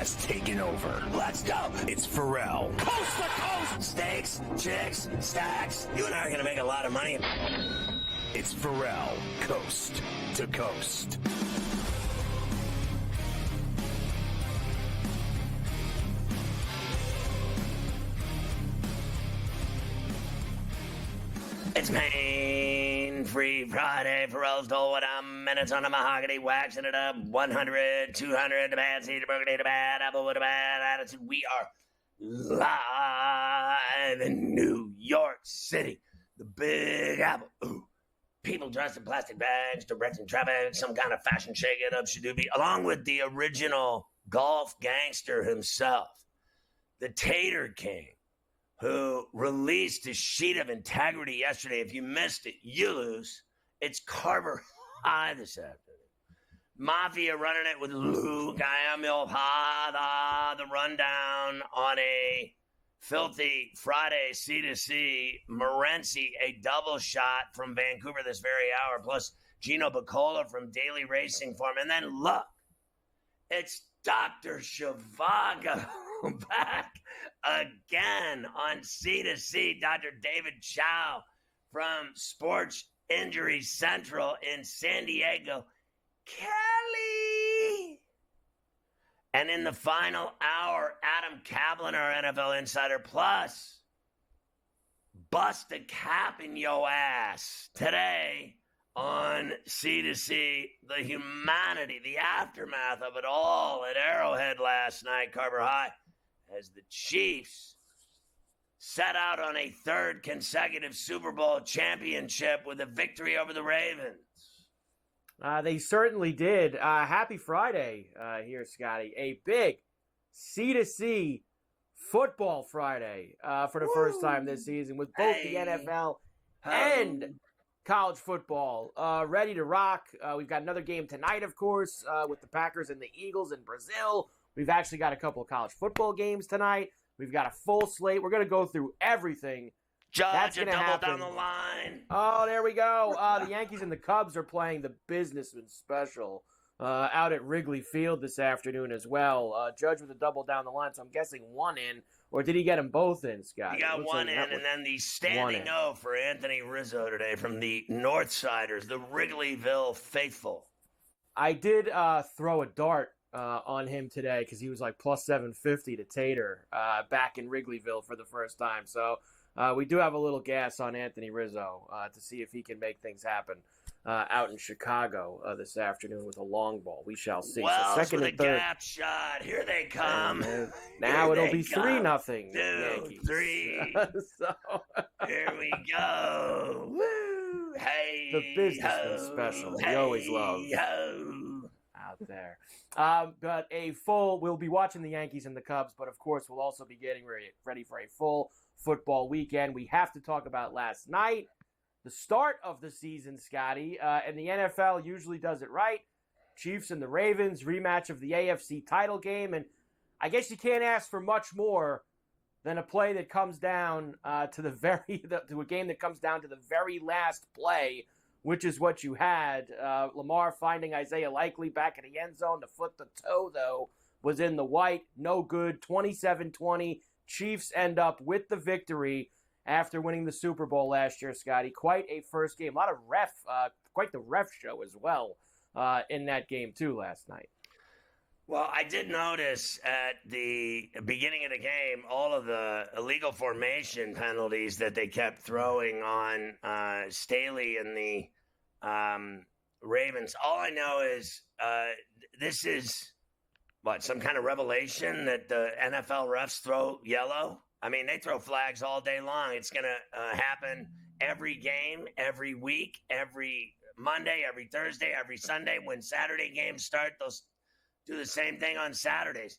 has taken over. Let's go. It's Ferrall. Coast to coast. Steaks, chicks, stacks. You and I are going to make a lot of money. It's Ferrall, coast to coast. It's pain-free Friday. Ferrall's Dole with minutes on a mahogany, waxing it up. 100, 200, the bad seed, the burgundy, the bad apple with a bad attitude. We are live in New York City, the Big Apple. Ooh. People dressed in plastic bags, directing traffic, some kind of fashion shake-it-up shadoobie, along with the original golf gangster himself, the Tater King, who released his sheet of integrity yesterday. If you missed it, you lose. It's Carver High this afternoon. Mafia running it with Luke. I am your father. The rundown on a filthy Friday C2C. Morency, a double shot from Vancouver this very hour, plus Gino Bacola from Daily Racing Form. And then look, it's Dr. Zhivago back again on C2C. Dr. David Chow from Sports Injury Central in San Diego, Cali. And in the final hour, Adam Kaplan, our NFL insider, plus bust a cap in yo ass today on C2C, the humanity, the aftermath of it all at Arrowhead last night, Carver High, as the Chiefs set out on a third consecutive Super Bowl championship with a victory over the Ravens. They certainly did. Happy Friday here, Scotty. A big C2C football Friday for the first time this season with both the NFL and college football ready to rock. We've got another game tonight, of course, with the Packers and the Eagles in Brazil. We've actually got a couple of college football games tonight. We've got a full slate. We're going to go through everything. Judge, a double down the line. Oh, there we go. The Yankees and the Cubs are playing the Businessman Special out at Wrigley Field this afternoon as well. Judge with a double down the line, so I'm guessing one in. Or did he get them both in, Scott? He got one in, and then the standing O for Anthony Rizzo today from the Northsiders, the Wrigleyville faithful. I did throw a dart on him today because he was like plus 750 to Tater back in Wrigleyville for the first time. So we do have a little gas on Anthony Rizzo to see if he can make things happen out in Chicago this afternoon with a long ball. We shall see. Wells so second with and a third. gap shot. Here they come. Now it'll be 3-0. 3-0 Yankees. 3. So here we go. Woo. Hey. The Businessman Special. We always love out there. But we'll be watching the Yankees and the Cubs, but of course we'll also be getting ready for a full football weekend. We have to talk about last night, the start of the season, Scotty, and the NFL usually does it right. Chiefs and the Ravens, rematch of the AFC title game, and I guess you can't ask for much more than a play that comes down to a game that comes down to the very last play, which is what you had. Lamar finding Isaiah Likely back in the end zone. The foot, the toe, though, was in the white. No good. 27-20. Chiefs end up with the victory after winning the Super Bowl last year, Scotty. Quite a first game. A lot of quite the ref show as well in that game, too, last night. Well, I did notice at the beginning of the game all of the illegal formation penalties that they kept throwing on Staley and the Ravens. All I know is this is, some kind of revelation that the NFL refs throw yellow? I mean, they throw flags all day long. It's going to happen every game, every week, every Monday, every Thursday, every Sunday. When Saturday games start, they'll do the same thing on Saturdays.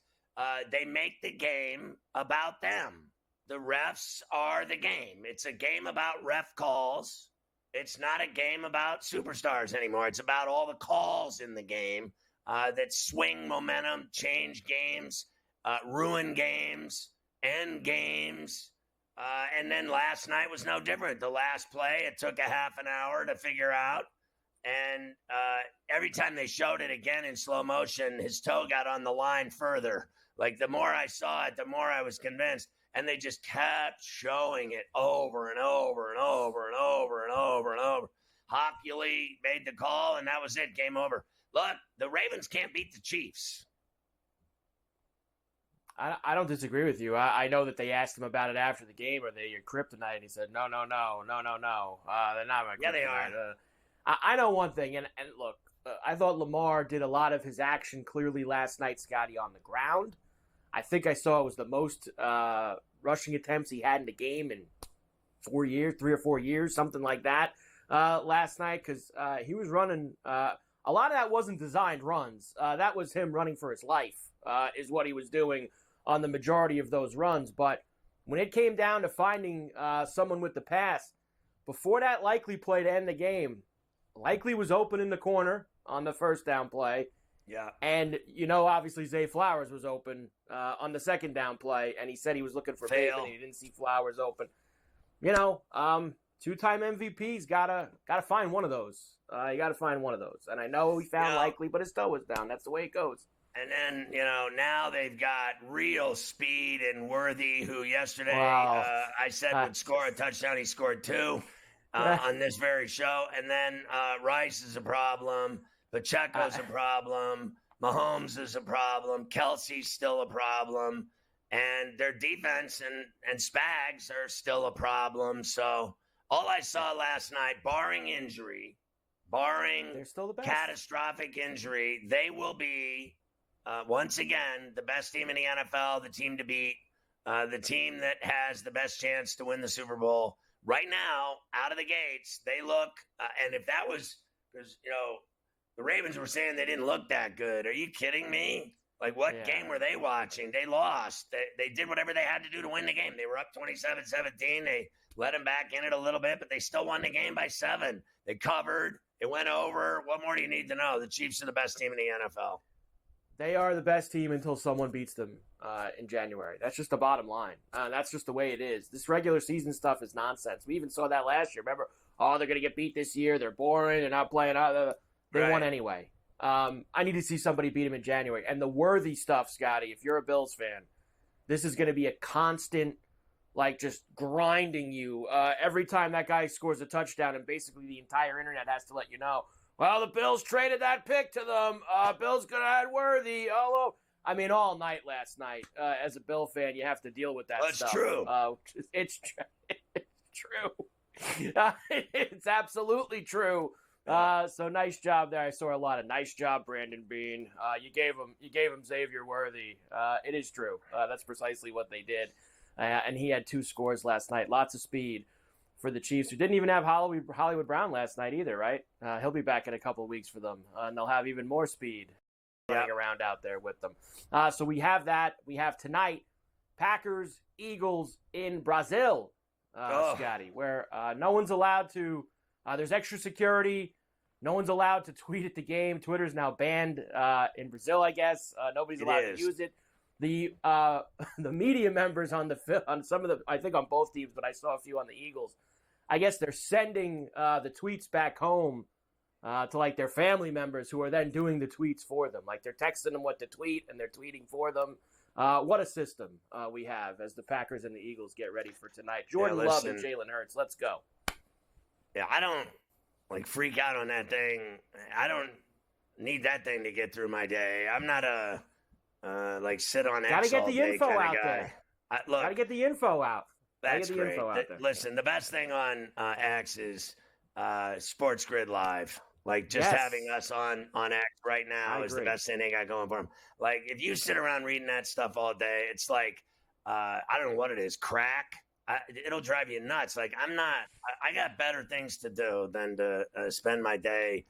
They make the game about them. The refs are the game. It's a game about ref calls. It's not a game about superstars anymore. It's about all the calls in the game that swing momentum, change games, ruin games, end games. And then last night was no different. The last play, it took a half an hour to figure out. and every time they showed it again in slow motion, his toe got on the line further. Like, the more I saw it, the more I was convinced. And they just kept showing it over and over and over and over and over and over. Hockley made the call, and that was it. Game over. Look, the Ravens can't beat the Chiefs. I don't disagree with you. I know that they asked him about it after the game. Are they your kryptonite? And he said, no. They're not my kryptonite. Yeah, they are. I know one thing, and look, I thought Lamar did a lot of his action clearly last night, Scotty, on the ground. I think I saw it was the most rushing attempts he had in the game in 3 or 4 years, something like that, last night, because he was running. A lot of that wasn't designed runs. That was him running for his life, is what he was doing on the majority of those runs. But when it came down to finding someone with the pass, before that Likely play to end the game, Likely was open in the corner on the first down play. Yeah. And, obviously Zay Flowers was open on the second down play, and he said he was looking for Bateman, and he didn't see Flowers open. Two-time MVP's gotta find one of those. You got to find one of those. And I know he found Likely, but his toe was down. That's the way it goes. And then, now they've got real speed and Worthy, who yesterday I said would score a touchdown. He scored 2 on this very show. And then Rice is a problem. Pacheco's a problem. Mahomes is a problem. Kelsey's still a problem. And their defense and Spags are still a problem. So all I saw last night, barring injury, they're still the best. Catastrophic injury, they will be, once again, the best team in the NFL, the team to beat, the team that has the best chance to win the Super Bowl. Right now, out of the gates, they look, and if that was, because, the Ravens were saying they didn't look that good. Are you kidding me? Like, what game were they watching? They lost. They did whatever they had to do to win the game. They were up 27-17. They let them back in it a little bit, but they still won the game by 7. They covered. It went over. What more do you need to know? The Chiefs are the best team in the NFL. They are the best team until someone beats them in January. That's just the bottom line. That's just the way it is. This regular season stuff is nonsense. We even saw that last year. Remember, they're going to get beat this year. They're boring. They're not playing. They won anyway. I need to see somebody beat them in January. And the Worthy stuff, Scotty, if you're a Bills fan, this is going to be a constant, just grinding you every time that guy scores a touchdown, and basically the entire internet has to let you know, well, the Bills traded that pick to them. Bills could have had Worthy. I mean, all night last night, as a Bill fan, you have to deal with that stuff. True. It's true. It's absolutely true. So nice job there. I saw a lot of nice job, Brandon Bean. You gave him Xavier Worthy. It is true. That's precisely what they did. And he had 2 scores last night. Lots of speed for the Chiefs, who didn't even have Hollywood Brown last night either, right? He'll be back in a couple of weeks for them, and they'll have even more speed running around out there with them. So we have that. We have tonight Packers, Eagles in Brazil, Scotty, where no one's allowed to there's extra security. No one's allowed to tweet at the game. Twitter's now banned in Brazil, I guess. Nobody's allowed to use it. The media members on some of the, I think on both teams, but I saw a few on the Eagles. I guess they're sending the tweets back home to their family members, who are then doing the tweets for them. They're texting them what to tweet, and they're tweeting for them. What a system we have as the Packers and the Eagles get ready for tonight. Jordan Love and Jalen Hurts. Let's go. Yeah, I don't freak out on that thing. I don't need that thing to get through my day. I'm not a sit on X Gotta get all the day info kind of out guy. there. Look, gotta get the info out. That's great. Listen, the best thing on X is SportsGrid Live. Having us on X right now is the best thing they got going for them. If you sit around reading that stuff all day, it's I don't know what it is, crack. It'll drive you nuts. I got better things to do than to spend my day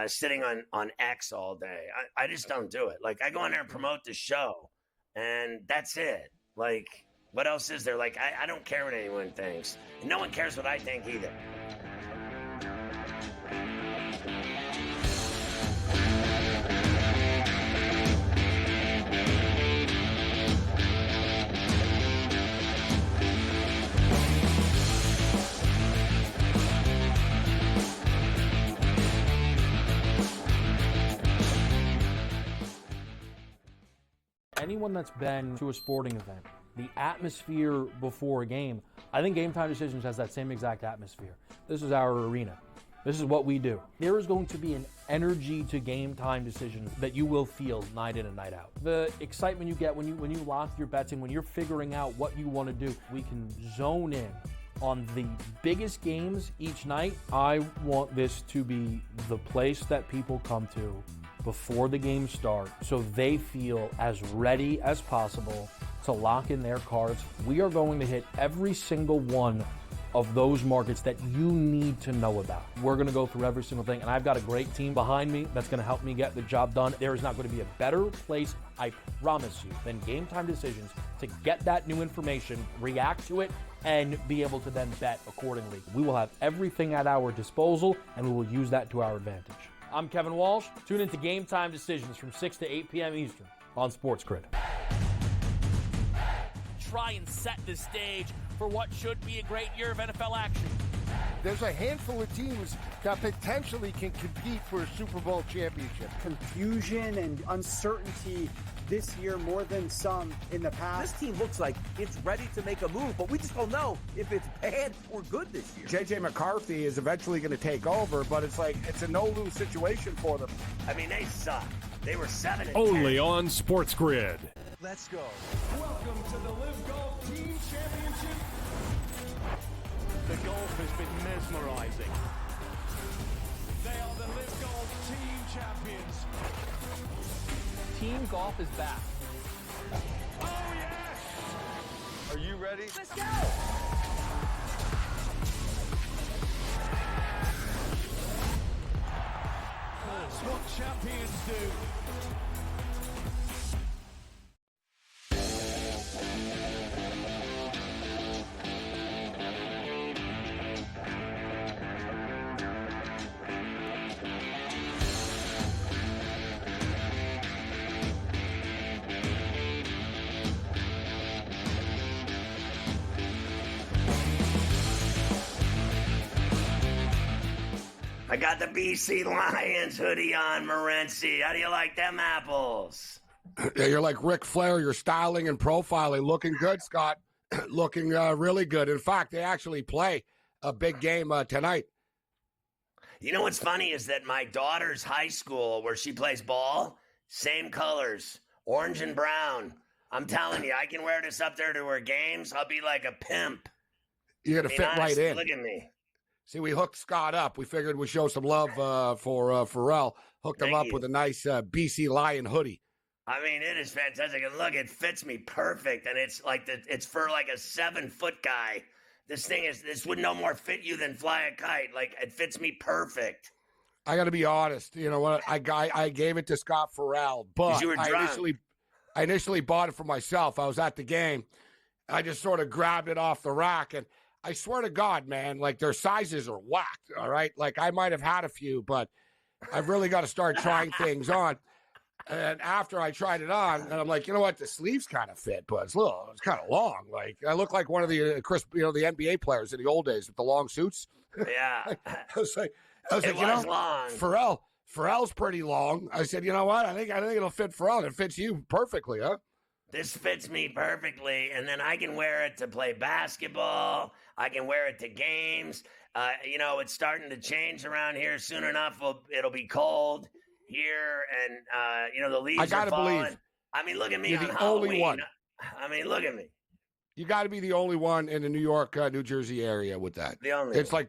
sitting on X all day. I just don't do it. I go in there and promote the show, and that's it. What else is there? I don't care what anyone thinks. No one cares what I think either. Anyone that's been to a sporting event, the atmosphere before a game, I think Game Time Decisions has that same exact atmosphere. This is our arena. This is what we do. There is going to be an energy to Game Time Decisions that you will feel night in and night out. The excitement you get when you lock your bets in, when you're figuring out what you want to do, we can zone in on the biggest games each night. I want this to be the place that people come to before the games start so they feel as ready as possible to lock in their cards. We are going to hit every single one of those markets that you need to know about. We're going to go through every single thing, and I've got a great team behind me that's going to help me get the job done. There is not going to be a better place, I promise you, than Game Time Decisions to get that new information, react to it, and be able to then bet accordingly. We will have everything at our disposal, and we will use that to our advantage. I'm Kevin Walsh. Tune into Game Time Decisions from 6 to 8 p.m. Eastern on SportsGrid. Try and set the stage for what should be a great year of NFL action. There's a handful of teams that potentially can compete for a Super Bowl championship. Confusion and uncertainty this year more than some in the past. This team looks like it's ready to make a move, but we just don't know if it's bad or good this year. J.J. McCarthy is eventually going to take over, but it's a no-lose situation for them. I mean, they suck. They were 7-10. Only on SportsGrid. Let's go. Welcome to the Live Golf Team Championship. The golf has been mesmerizing. They are the Live Golf Team Champions. Team golf is back. Oh, yes! Are you ready? Let's go! That's what champions do. I got the BC Lions hoodie on, Morency. How do you like them apples? Yeah, you're like Ric Flair. You're styling and profiling. Looking good, Scott. Looking really good. In fact, they actually play a big game tonight. You know what's funny is that my daughter's high school, where she plays ball, same colors, orange and brown. I'm telling you, I can wear this up there to her games. I'll be like a pimp. You're going to fit right in. Look at me. See, we hooked Scott up. We figured we'd show some love for Ferrall. Hooked him up with a nice BC Lion hoodie. I mean, it is fantastic. And look, it fits me perfect. And it's like it's for like a 7-foot guy. This would no more fit you than fly a kite. Like, it fits me perfect. I got to be honest. You know what? I gave it to Scott Ferrall, but you were drunk. I initially bought it for myself. I was at the game. I just sort of grabbed it off the rack, and I swear to God, man, like their sizes are whacked, all right? Like I might have had a few, but I've really got to start trying things on. And after I tried it on, and I'm like, you know what? The sleeves kind of fit, but it's kind of long. Like I look like one of the the NBA players in the old days with the long suits. Yeah. I was like, long. Ferrall's pretty long. I said, you know what? I think it'll fit Ferrall. It fits you perfectly, huh? This fits me perfectly, and then I can wear it to play basketball. I can wear it to games. It's starting to change around here. Soon enough, it'll be cold here, and the leaves are falling. Believe. I mean, look at me. You're on the Halloween. only one. I mean, look at me. You got to be the only one in the New York, New Jersey area with that. The only. It's one.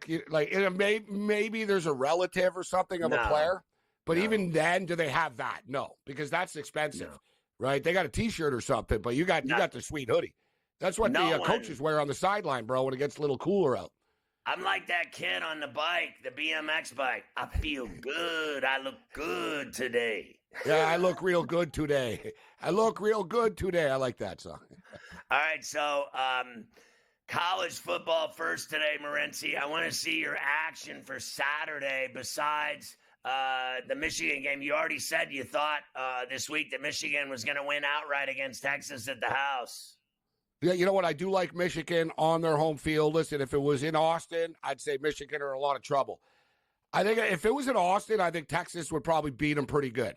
maybe there's a relative or something of a player, but even then, do they have that? No, because that's expensive. No. Right, they got a T-shirt or something, but you got the sweet hoodie. That's what the coaches wear on the sideline, bro, when it gets a little cooler out. I'm like that kid on the bike, the BMX bike. I feel good. I look good today. Yeah, I look real good today. I like that song. All right, so college football first today, Morency. I want to see your action for Saturday besides the Michigan game. You already said you thought this week that Michigan was going to win outright against Texas at the house. Yeah, you know what? I do like Michigan on their home field. Listen, if it was in Austin, I'd say Michigan are in a lot of trouble. I think if it was in Austin, I think Texas would probably beat them pretty good.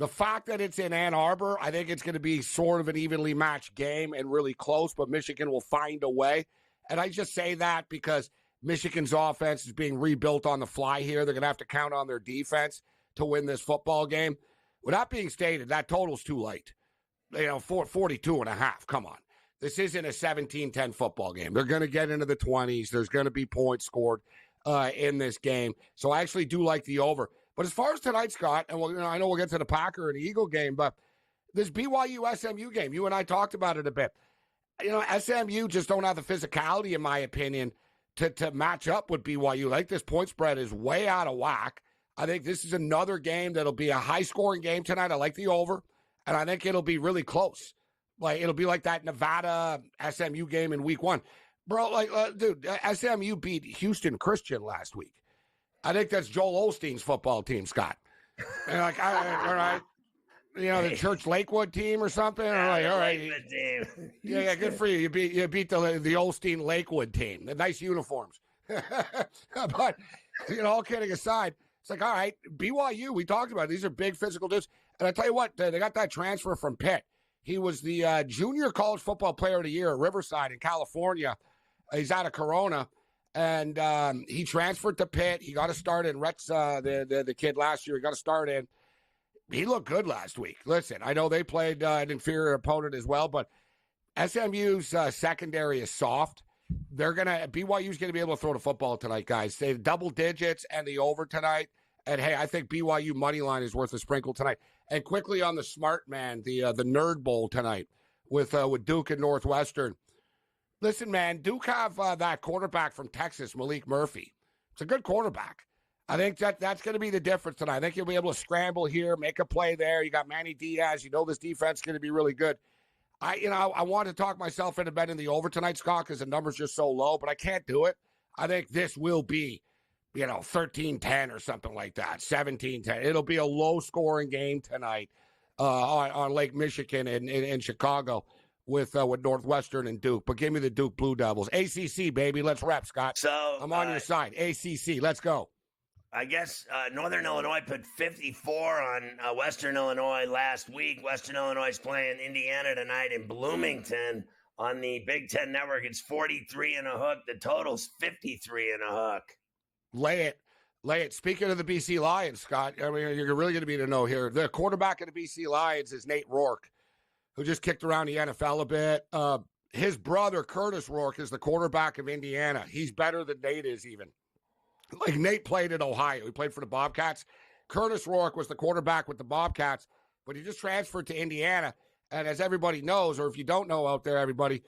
The fact that it's in Ann Arbor, I think it's going to be sort of an evenly matched game and really close, but Michigan will find a way. And I just say that because Michigan's offense is being rebuilt on the fly here. They're going to have to count on their defense to win this football game. With that being stated, that total's too late. 42.5. Come on. This isn't a 17-10 football game. They're going to get into the 20s. There's going to be points scored in this game. So I actually do like the over. But as far as tonight, Scott, and I know we'll get to the Packer and Eagle game, but this BYU-SMU game, you and I talked about it a bit. SMU just don't have the physicality, in my opinion, to match up with BYU. Like, this point spread is way out of whack. I think this is another game that'll be a high-scoring game tonight. I like the over, and I think it'll be really close. Like, it'll be like that Nevada-SMU game in week 1. Bro, dude, SMU beat Houston Christian last week. I think that's Joel Osteen's football team, Scott. And all right. The Church Lakewood team or something. All right. Yeah, good for you. You beat the Osteen Lakewood team. The nice uniforms. But all kidding aside, it's like, all right, BYU. We talked about it. These are big physical dudes. And I tell you what, they got that transfer from Pitt. He was the junior college football player of the year at Riverside in California. He's out of Corona. And he transferred to Pitt. He got a start in Rex, the kid last year. He got a start in. He looked good last week. Listen, I know they played an inferior opponent as well, but SMU's secondary is soft. BYU's going to be able to throw the football tonight, guys. They double digits and the over tonight. And, hey, I think BYU money line is worth a sprinkle tonight. And quickly on the smart man, the Nerd Bowl tonight with Duke and Northwestern. Listen, man, Duke have that quarterback from Texas, Malik Murphy. It's a good quarterback. I think that's going to be the difference tonight. I think you'll be able to scramble here, make a play there. You got Manny Diaz. This defense is going to be really good. I want to talk myself into betting the over tonight, Scott, because the number's just so low, but I can't do it. I think this will be, 13-10 or something like that, 17-10. It'll be a low-scoring game tonight on Lake Michigan in Chicago with Northwestern and Duke. But give me the Duke Blue Devils. ACC, baby. Let's rep, Scott. So I'm on your side. ACC. Let's go. I guess Northern Illinois put 54 on Western Illinois last week. Western Illinois is playing Indiana tonight in Bloomington on the Big Ten Network. It's 43 and a hook. The total's 53 and a hook. Lay it. Speaking of the BC Lions, Scott, I mean, you're really going to be to know here. The quarterback of the BC Lions is Nate Rourke, who just kicked around the NFL a bit. His brother, Curtis Rourke, is the quarterback of Indiana. He's better than Nate is even. Like, Nate played at Ohio. He played for the Bobcats. Curtis Rourke was the quarterback with the Bobcats, but he just transferred to Indiana. And as everybody knows, or if you don't know out there, everybody,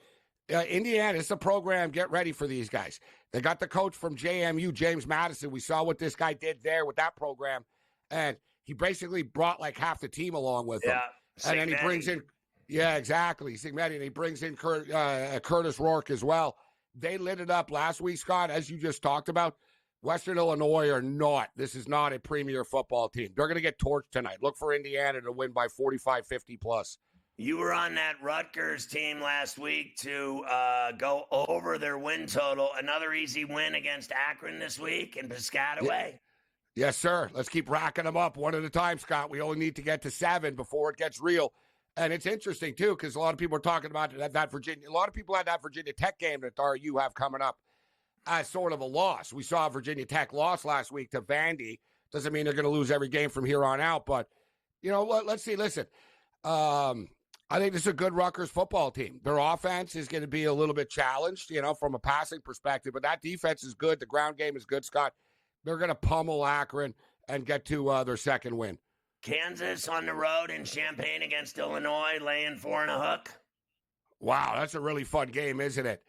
Indiana is a program. Get ready for these guys. They got the coach from JMU, James Madison. We saw what this guy did there with that program. And he basically brought like half the team along with him. And then he brings in, exactly, Sigmetti, and he brings in Curtis Rourke as well. They lit it up last week, Scott, as you just talked about. Western Illinois this is not a premier football team. They're going to get torched tonight. Look for Indiana to win by 45, 50 plus. You were on that Rutgers team last week to go over their win total. Another easy win against Akron this week in Piscataway. Yes, sir. Let's keep racking them up one at a time, Scott. We only need to get to 7 before it gets real. And it's interesting, too, because a lot of people are talking about that Virginia. A lot of people had that Virginia Tech game that RU have coming up as sort of a loss. We saw Virginia Tech loss last week to Vandy. Doesn't mean they're going to lose every game from here on out. But, let's see. Listen, I think this is a good Rutgers football team. Their offense is going to be a little bit challenged, from a passing perspective. But that defense is good. The ground game is good, Scott. They're going to pummel Akron and get to their second win. Kansas on the road in Champaign against Illinois, laying 4 and a hook. Wow, that's a really fun game, isn't it?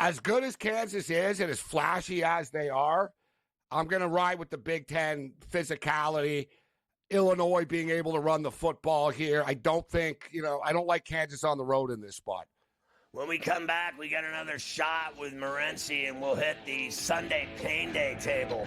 As good as Kansas is and as flashy as they are, I'm going to ride with the Big Ten physicality, Illinois being able to run the football here. I don't think, I don't like Kansas on the road in this spot. When we come back, we got another shot with Morency, and we'll hit the Sunday Pain Day table.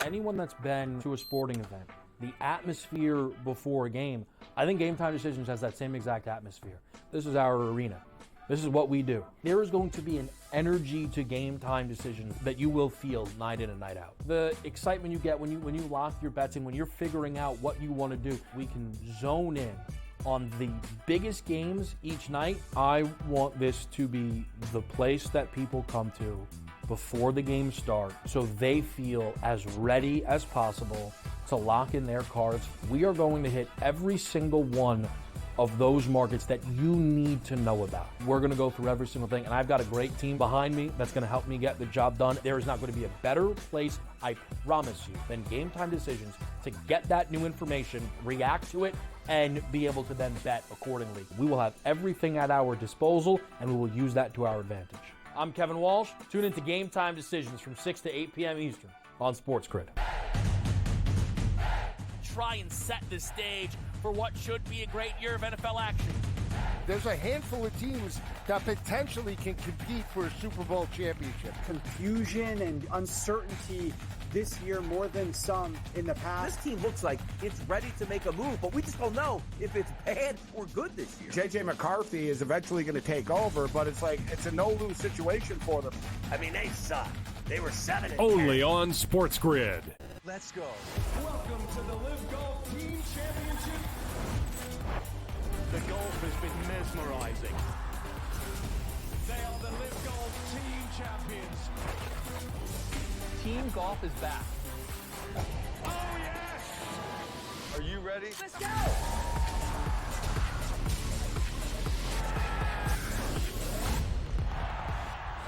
Anyone that's been to a sporting event, the atmosphere before a game, I think Game Time Decisions has that same exact atmosphere. This is our arena. This is what we do. There is going to be an energy to Game Time Decisions that you will feel night in and night out. The excitement you get when you lock your bets in, when you're figuring out what you want to do, we can zone in on the biggest games each night. I want this to be the place that people come to before the games start so they feel as ready as possible to lock in their cards. We are going to hit every single one of those markets that you need to know about. We're going to go through every single thing, and I've got a great team behind me that's going to help me get the job done. There is not going to be a better place, I promise you, than Game Time Decisions to get that new information, react to it, and be able to then bet accordingly. We will have everything at our disposal, and we will use that to our advantage. I'm Kevin Walsh. Tune into Game Time Decisions from 6 to 8 p.m. Eastern on SportsGrid. Try and set the stage for what should be a great year of NFL action. There's a handful of teams that potentially can compete for a Super Bowl championship. Confusion and uncertainty this year more than some in the past. This team looks like it's ready to make a move, but we just don't know if it's bad or good this year. J.J. McCarthy is eventually going to take over, but it's a no-lose situation for them. I mean, they suck. They were 7-10. Only on SportsGrid. Let's go. Welcome to the Live Golf Team Championship. The golf has been mesmerizing. They are the Live Golf Team Champions. Team golf is back. Oh, yes! Are you ready? Let's go!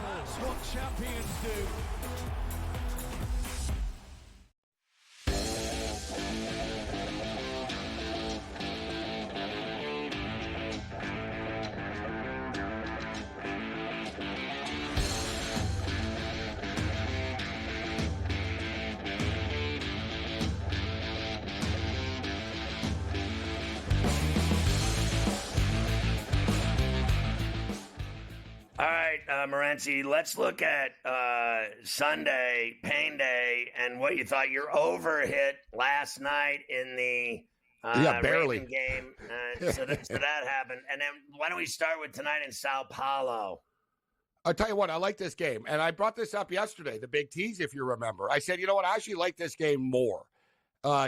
That's what champions do. All right, Morency, let's look at Sunday, Pain Day, and what you thought. Your over hit last night in the barely game. So that happened. And then why don't we start with tonight in Sao Paulo? I'll tell you what, I like this game. And I brought this up yesterday, the big tease, if you remember. I said, you know what, I actually like this game more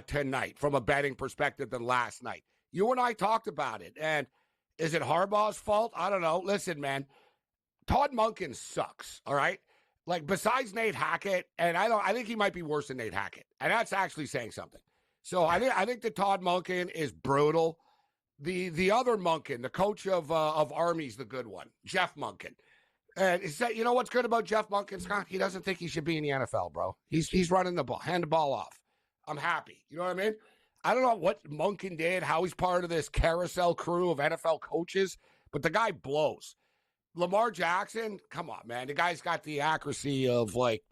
tonight from a betting perspective than last night. You and I talked about it. And is it Harbaugh's fault? I don't know. Listen, man. Todd Monken sucks, all right? Like, besides Nate Hackett, and I think he might be worse than Nate Hackett. And that's actually saying something. So I think that Todd Monken is brutal. The other Monken, the coach of Army's the good one, Jeff Monken. And you know what's good about Jeff Monken, Scott? He doesn't think he should be in the NFL, bro. He's running the ball, hand the ball off. I'm happy. You know what I mean? I don't know what Monken did, how he's part of this carousel crew of NFL coaches, but the guy blows. Lamar Jackson, come on, man. The guy's got the accuracy of, like,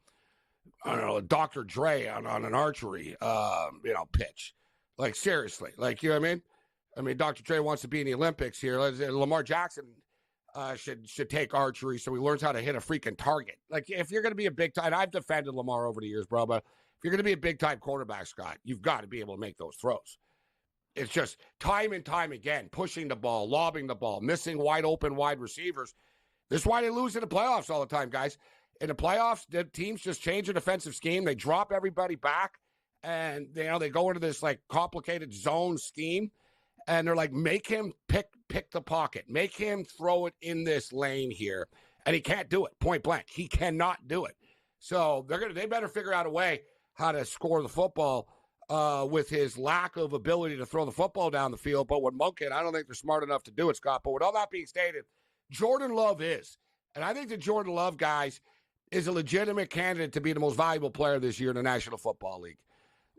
I don't know, Dr. Dre on an archery, pitch. Like, seriously. Like, you know what I mean? I mean, Dr. Dre wants to be in the Olympics here. Lamar Jackson should take archery so he learns how to hit a freaking target. Like, if you're going to be a big-time, I've defended Lamar over the years, bro, but if you're going to be a big-time quarterback, Scott, you've got to be able to make those throws. It's just time and time again, pushing the ball, lobbing the ball, missing wide-open wide receivers. This is why they lose in the playoffs all the time, guys. In the playoffs, the teams just change their defensive scheme. They drop everybody back, and they go into this like complicated zone scheme, and they're like, make him pick the pocket, make him throw it in this lane here, and he can't do it. Point blank, he cannot do it. So they better figure out a way how to score the football with his lack of ability to throw the football down the field. But with Monken, I don't think they're smart enough to do it, Scott. But with all that being stated, Jordan Love is. And I think the Jordan Love, guys, is a legitimate candidate to be the most valuable player this year in the National Football League.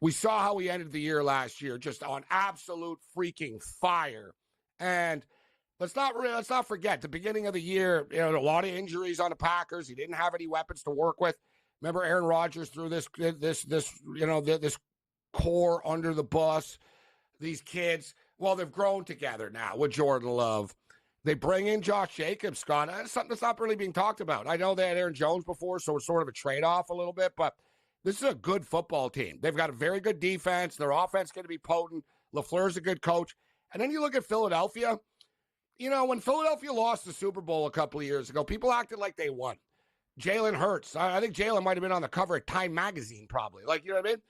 We saw how he ended the year last year, just on absolute freaking fire. And let's not forget, the beginning of the year, a lot of injuries on the Packers. He didn't have any weapons to work with. Remember, Aaron Rodgers threw this core under the bus. These kids, well, they've grown together now with Jordan Love. They bring in Josh Jacobs, Scott. That's something that's not really being talked about. I know they had Aaron Jones before, so it's sort of a trade-off a little bit, but This is a good football team. They've got a very good defense. Their offense is going to be potent. LaFleur's a good coach. And then you look at Philadelphia. You know, when Philadelphia lost the Super Bowl a couple of years ago, people acted like they won. Jalen Hurts. I think Jalen might have been on the cover of Time magazine probably. Like, you know what I mean?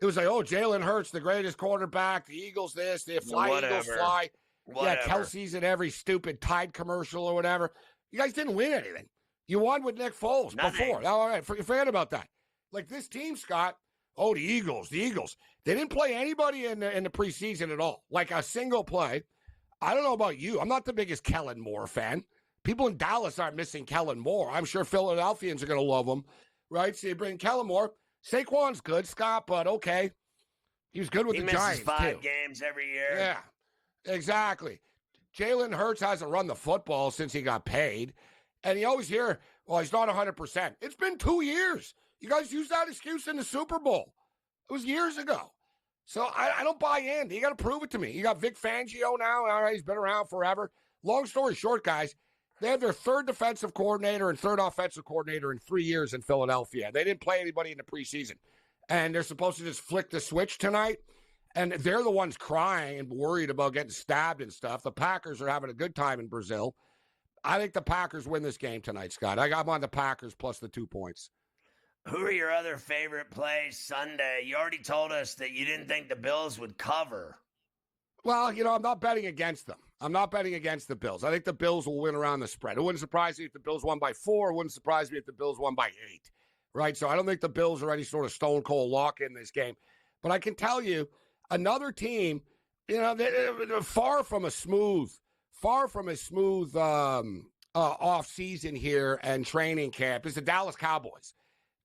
It was like, oh, Jalen Hurts, the greatest quarterback. The Eagles this. The Eagles fly. Whatever. Yeah, Kelsey's in every stupid Tide commercial or whatever. You guys didn't win anything. You won with Nick Foles before. All right, forget about that. Like this team, Scott, oh, the Eagles. They didn't play anybody in the preseason at all. Like a single play. I don't know about you. I'm not the biggest Kellen Moore fan. People in Dallas aren't missing Kellen Moore. I'm sure Philadelphians are going to love him, right? So you bring Kellen Moore. Saquon's good, Scott, but okay. He was good with the Giants, He misses 5 games every year. Yeah, exactly. Jalen Hurts hasn't run the football since he got paid. And you always hear, well, he's not 100%. It's been 2 years. You guys used that excuse in the Super Bowl. It was years ago. So I don't buy in. You got to prove it to me. You got Vic Fangio now. All right, he's been around forever. Long story short, guys, they have their third defensive coordinator and third offensive coordinator in 3 years in Philadelphia. They didn't play anybody in the preseason. And they're supposed to just flick the switch tonight. And they're the ones crying and worried about getting stabbed and stuff. The Packers are having a good time in Brazil. I think the Packers win this game tonight, Scott. I'm on the Packers plus the 2 points. Who are your other favorite plays Sunday? You already told us that you didn't think the Bills would cover. Well, you know, I'm not betting against them. I'm not betting against the Bills. I think the Bills will win around the spread. It wouldn't surprise me if the Bills won by 4. It wouldn't surprise me if the Bills won by 8. Right? So I don't think the Bills are any sort of stone cold lock in this game. But I can tell you, another team, you know, they're far from a smooth off season here and training camp is the Dallas Cowboys.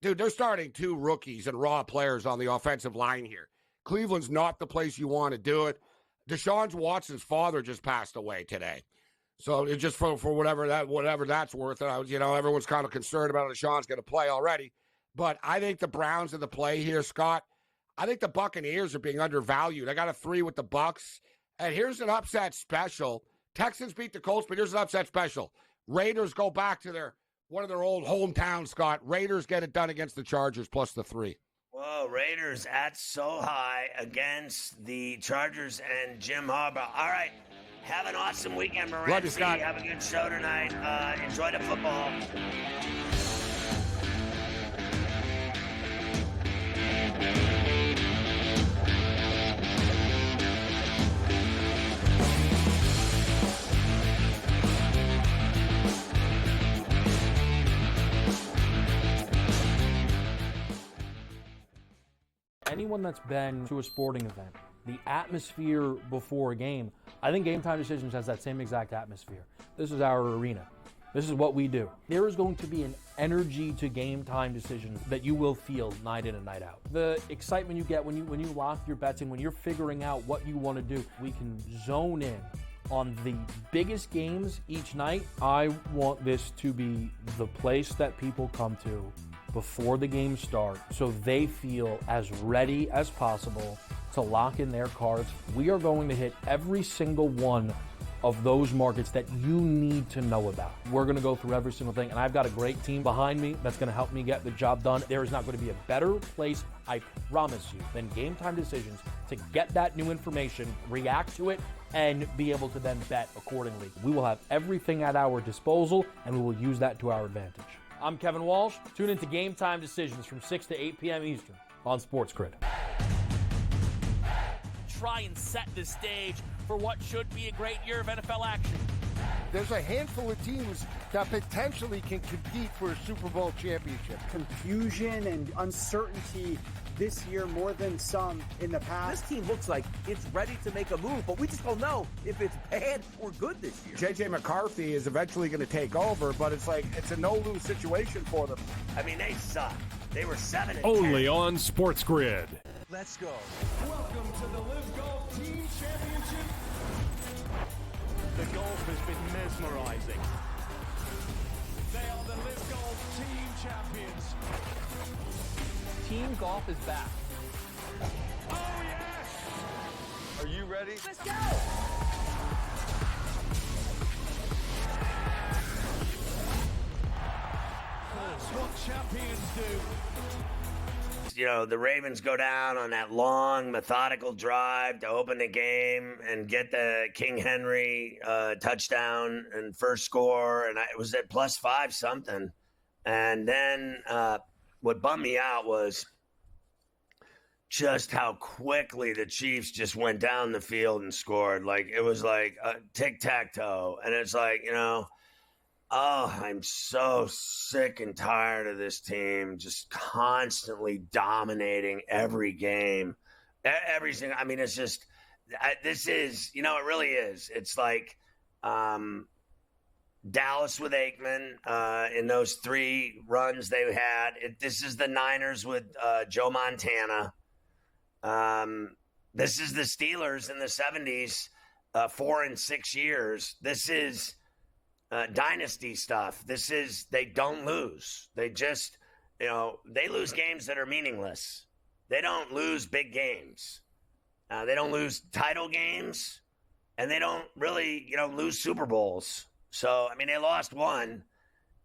Dude, they're starting 2 rookies and raw players on the offensive line here. Cleveland's not the place you want to do it. Deshaun Watson's father just passed away today. So it's just for whatever that's worth. You know, everyone's kind of concerned about Deshaun's going to play already. But I think the Browns are the play here, Scott. I think the Buccaneers are being undervalued. I got a 3 with the Bucs. And here's an upset special. Texans beat the Colts, but here's an upset special. Raiders go back to one of their old hometowns, Scott. Raiders get it done against the Chargers plus the 3. Whoa, Raiders at so high against the Chargers and Jim Harbaugh. All right, have an awesome weekend, Morency. Love you, Scott. Have a good show tonight. Enjoy the football. Anyone that's been to a sporting event, the atmosphere before a game, I think Game Time Decisions has that same exact atmosphere. This is our arena. This is what we do. There is going to be an energy to Game Time Decisions that you will feel night in and night out. The excitement you get when you lock your bets in, when you're figuring out what you want to do, we can zone in on the biggest games each night. I want this to be the place that people come to before the games start so they feel as ready as possible to lock in their cards. We are going to hit every single one of those markets that you need to know about. We're going to go through every single thing, and I've got a great team behind me that's going to help me get the job done. There is not going to be a better place, I promise you, than Game Time Decisions to get that new information, react to it, and be able to then bet accordingly. We will have everything at our disposal, and we will use that to our advantage. I'm Kevin Walsh. Tune into Game Time Decisions from 6 to 8 p.m. Eastern on SportsGrid. Try and set the stage for what should be a great year of NFL action. There's a handful of teams that potentially can compete for a Super Bowl championship. Confusion and uncertainty this year more than some in the past. This team looks like it's ready to make a move, but we just don't know if it's bad or good this year. J.J. McCarthy is eventually going to take over, but it's a no-lose situation for them. I mean, they suck. They were 7-10. Only on SportsGrid. Let's go. Welcome to the Live Golf Team Championship. The golf has been mesmerizing. They are the Live Golf Team Champions. Team golf is back. Oh, yes! Are you ready? Let's go! That's what champions do. the Ravens go down on that long, methodical drive to open the game and get the King Henry touchdown and first score. And it was at +5 something. And then what bummed me out was just how quickly the Chiefs just went down the field and scored. Like, it was like tic-tac-toe. And it's like, I'm so sick and tired of this team just constantly dominating every game. Every single, I mean, it's just, this is, it really is. It's like Dallas with Aikman in those 3 runs they had. This is the Niners with Joe Montana. This is the Steelers in the 70s, 4 and 6 years. This is dynasty stuff. This is, they don't lose. They just, they lose games that are meaningless. They don't lose big games. They don't lose title games, and they don't really, lose Super Bowls. So, I mean, they lost 1.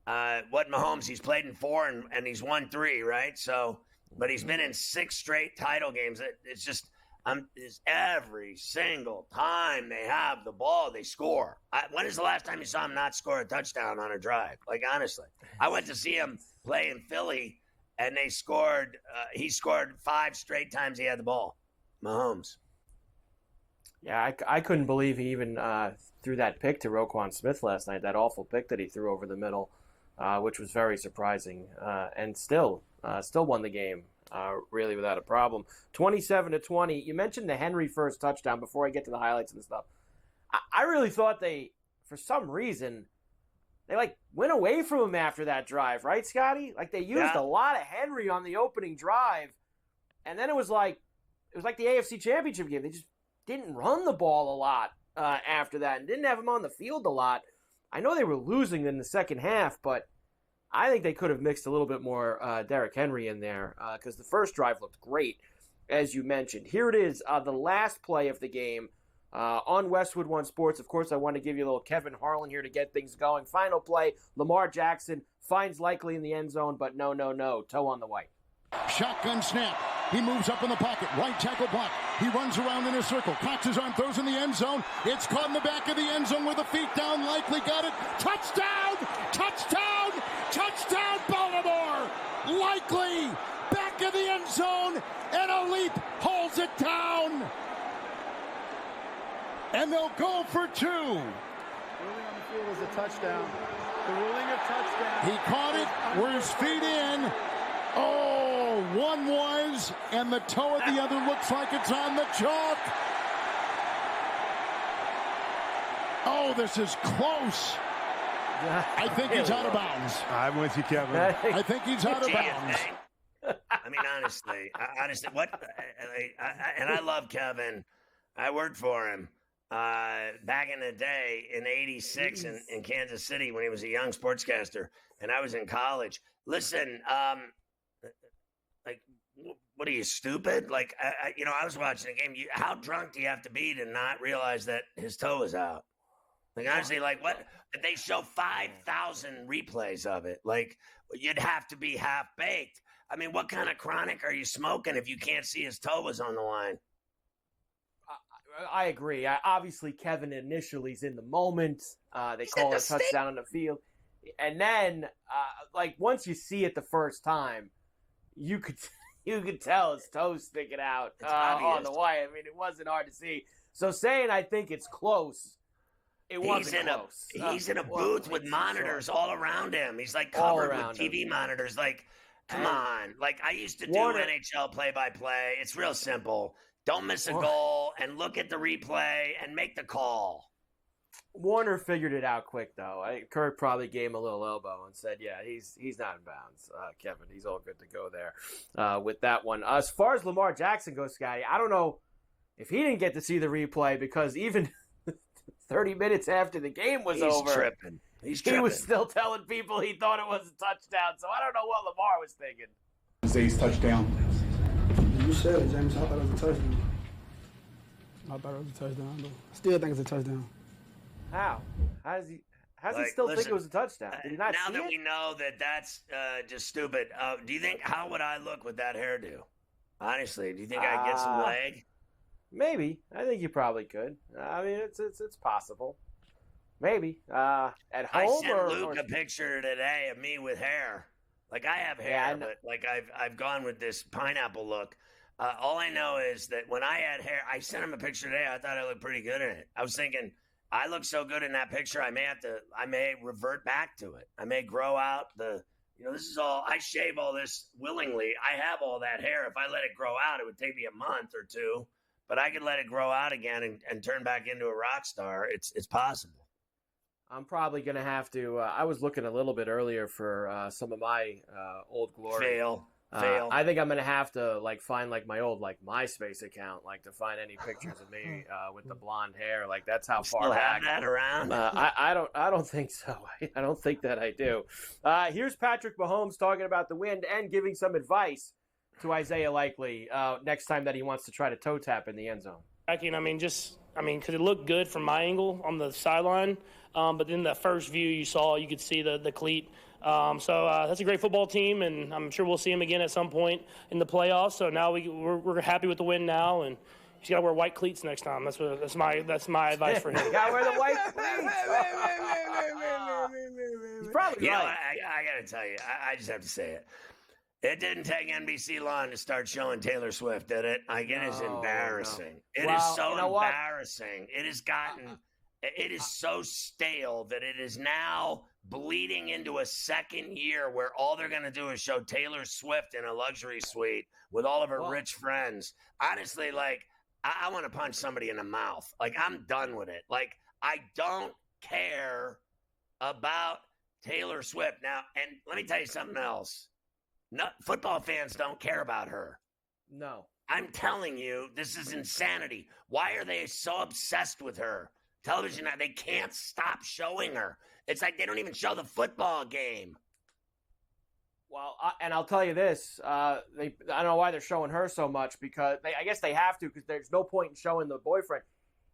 What Mahomes, he's played in 4 and he's won 3, right? So, but he's been in 6 straight title games. It's just, is every single time they have the ball, they score. When is the last time you saw him not score a touchdown on a drive? Like, honestly, I went to see him play in Philly, and they scored. He scored 5 straight times he had the ball. Mahomes. Yeah, I couldn't believe he even threw that pick to Roquan Smith last night. That awful pick that he threw over the middle, which was very surprising, and still won the game. Really without a problem. 27-20. You mentioned the Henry first touchdown before I get to the highlights and stuff. I really thought they, for some reason, they went away from him after that drive, right, Scotty? Like, they used a lot of Henry on the opening drive, and then it was like the AFC Championship game. They just didn't run the ball a lot after that and didn't have him on the field a lot. I know they were losing in the second half, but I think they could have mixed a little bit more Derrick Henry in there because the first drive looked great, as you mentioned. Here it is, the last play of the game on Westwood One Sports. Of course, I want to give you a little Kevin Harlan here to get things going. Final play, Lamar Jackson finds Likely in the end zone, but no, toe on the white. Shotgun snap. He moves up in the pocket. Right tackle block. He runs around in a circle. Cocks his arm, throws in the end zone. It's caught in the back of the end zone with the feet down. Likely got it. Touchdown! Touchdown! Touchdown, Baltimore! Likely back of the end zone, and a leap holds it down. And they'll go for 2. Ruling on the field was a touchdown. The ruling of touchdown. He caught it where his feet in. Oh, one was, and the toe of the other looks like it's on the chalk. Oh, this is close. I think he's out of bounds. I'm with you, Kevin. I think he's out of bounds. I mean, honestly, what? And I love Kevin. I worked for him back in the day in '86 in Kansas City when he was a young sportscaster, and I was in college. Listen, what are you, stupid? Like, I was watching the game. How drunk do you have to be to not realize that his toe is out? Like, honestly, like, what? They show 5,000 replays of it. Like, you'd have to be half-baked. I mean, what kind of chronic are you smoking if you can't see his toe was on the line? I agree. Obviously, Kevin initially is in the moment. They call a touchdown on the field. And then, once you see it the first time, you could tell his toes sticking out on the white. I mean, it wasn't hard to see. So saying I think it's close, it wasn't close. He's in a booth with monitors all around him. He's like covered with TV monitors. Like, come on. Like, I used to do NHL play-by-play. It's real simple. Don't miss a goal and look at the replay and make the call. Warner figured it out quick, though. Kirk probably gave him a little elbow and said, yeah, he's not in bounds, Kevin. He's all good to go there with that one. As far as Lamar Jackson goes, Scotty, I don't know if he didn't get to see the replay because even 30 minutes after the game was over, he was still telling people he thought it was a touchdown. So I don't know what Lamar was thinking. Zay's touchdown. You said it, James. I thought it was a touchdown. I thought it was a touchdown. Still think it's a touchdown. How? How's he still think it was a touchdown? Did he not now see that it? we know that that's just stupid, do you think, how would I look with that hairdo? Honestly, do you think I'd get some leg? Maybe. I think you probably could. I mean, it's possible. Maybe. At home I sent or Luke a picture today of me with hair. Like, I have hair, but like I've gone with this pineapple look. All I know is that when I had hair, I sent him a picture today. I thought I looked pretty good in it. I was thinking, I look so good in that picture, I may revert back to it. I may grow out this is all, I shave all this willingly. I have all that hair. If I let it grow out, it would take me a month or two, but I could let it grow out again and turn back into a rock star. It's possible. I'm probably going to have to, I was looking a little bit earlier for some of my old glory. Fail. I think I'm going to have to find my old MySpace account, to find any pictures of me with the blonde hair. That's how far still back. Have that around? I don't think so. I don't think that I do. Here's Patrick Mahomes talking about the wind and giving some advice to Isaiah Likely next time that he wants to try to toe tap in the end zone. Because it looked good from my angle on the sideline, but then the first view you could see the cleat. So that's a great football team, and I'm sure we'll see him again at some point in the playoffs. So now we're happy with the win now, and he's got to wear white cleats next time. That's my advice for him. You got to wear the white cleats. He's probably right. I got to tell you, I just have to say it. It didn't take NBC long to start showing Taylor Swift, did it? It is embarrassing. No. It is so embarrassing. It has gotten, it is so stale that it is now bleeding into a second year where all they're going to do is show Taylor Swift in a luxury suite with all of her rich friends. Honestly, I want to punch somebody in the mouth. I'm done with it. I don't care about Taylor Swift. Now, and let me tell you something else. No, football fans don't care about her. No. I'm telling you, this is insanity. Why are they so obsessed with her? Television, they can't stop showing her. It's like they don't even show the football game. Well, and I'll tell you this. I don't know why they're showing her so much because I guess they have to because there's no point in showing the boyfriend.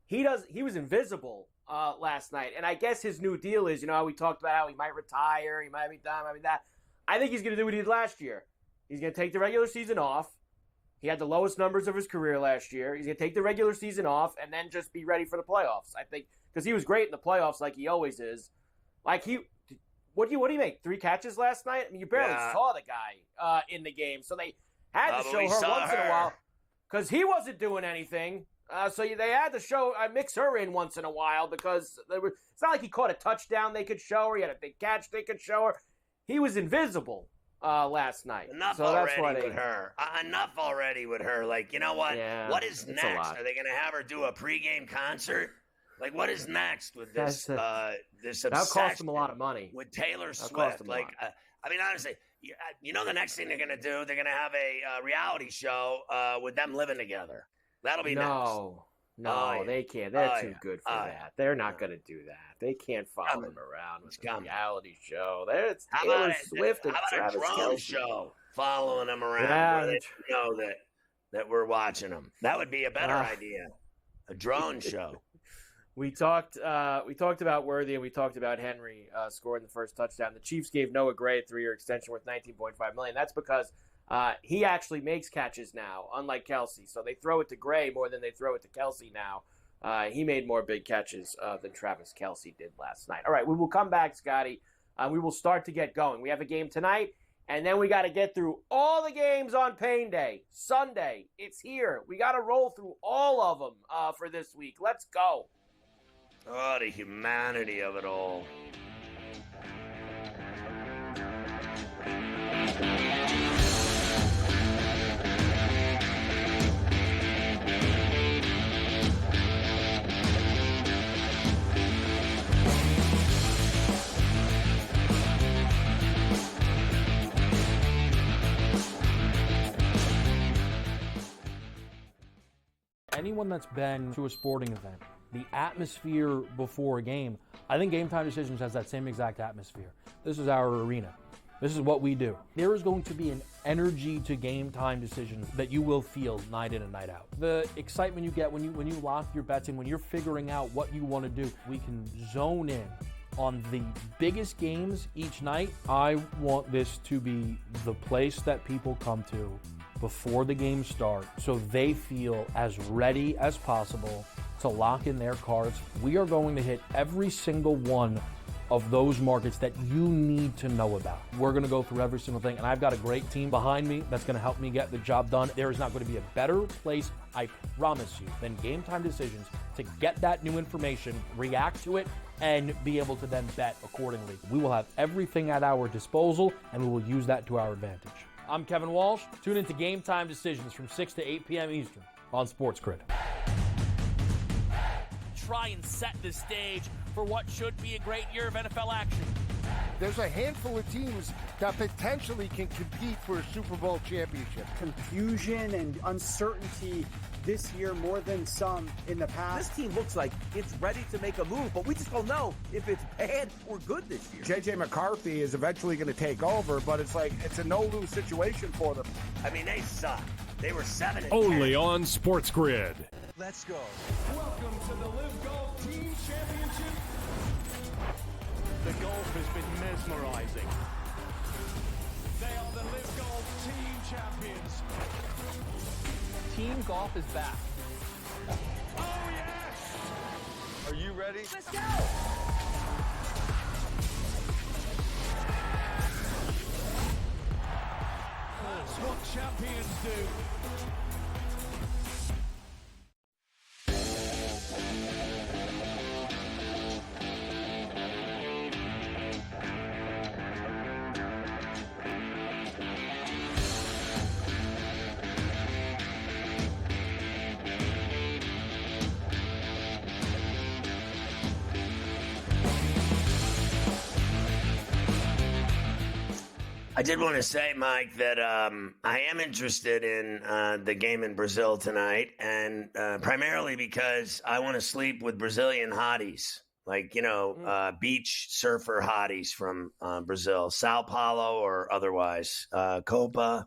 He was invisible last night. And I guess his new deal is, we talked about how he might retire. He might be done, might be that. I think he's going to do what he did last year. He's going to take the regular season off. He had the lowest numbers of his career last year. He's going to take the regular season off and then just be ready for the playoffs. I think because he was great in the playoffs like he always is. What do you make? 3 catches last night? I mean, you barely saw the guy in the game. So they had to show her once in a while because he wasn't doing anything. So they had to mix her in once in a while because it's not like he caught a touchdown they could show her. He had a big catch they could show her. He was invisible last night. Enough Enough already with her. You know what? Yeah, what is next? Are they going to have her do a pregame concert? What is next with this? This obsession. That'll cost them a lot of money with Taylor Swift. Honestly, the next thing they're going to do, they're going to have a reality show with them living together. That'll be next. No, they can't. They're too good for that. They're not going to do that. They can't follow him around with a reality show. It's Taylor Swift and Travis Kelce show following them around where they know that we're watching them. That would be a better idea. A drone show. We talked about Worthy and we talked about Henry scoring the first touchdown. The Chiefs gave Noah Gray a 3-year extension worth $19.5 million. That's because he actually makes catches now, unlike Kelce. So they throw it to Gray more than they throw it to Kelce now. He made more big catches than Travis Kelce did last night. All right, we will come back, Scotty. We will start to get going. We have a game tonight, and then we got to get through all the games on Pain Day. Sunday, it's here. We got to roll through all of them for this week. Let's go. Oh, the humanity of it all. Anyone that's been to a sporting event, the atmosphere before a game, I think Game Time Decisions has that same exact atmosphere. This is our arena. This is what we do. There is going to be an energy to Game Time Decisions that you will feel night in and night out. The excitement you get when you lock your bets in, when you're figuring out what you want to do, we can zone in on the biggest games each night, I want this to be the place that people come to before the games start so they feel as ready as possible to lock in their cards. We are going to hit every single one of those markets that you need to know about. We're going to go through every single thing, and I've got a great team behind me that's going to help me get the job done. There is not going to be a better place, I promise you, than Game Time Decisions to get that new information, react to it, and be able to then bet accordingly. We will have everything at our disposal, and we will use that to our advantage. I'm Kevin Walsh. Tune into Game Time Decisions from 6 to 8 p.m. Eastern on SportsGrid. Try and set the stage for what should be a great year of NFL action. There's a handful of teams that potentially can compete for a Super Bowl championship. Confusion and uncertainty this year more than some in the past. This team looks like it's ready to make a move, but we just don't know if it's bad or good this year. J.J. McCarthy is eventually going to take over, but it's a no-lose situation for them. I mean, they suck. They were 7-10. Only on SportsGrid. Let's go. Welcome to the Live Golf Team Championship. The golf has been mesmerizing. They are the Live Golf Team Champions. Team golf is back. Oh, yes! Are you ready? Let's go! That's what champions do. I did want to say, Mike, that I am interested in the game in Brazil tonight, and primarily because I want to sleep with Brazilian hotties, like, beach surfer hotties from Brazil, Sao Paulo or otherwise, Copa,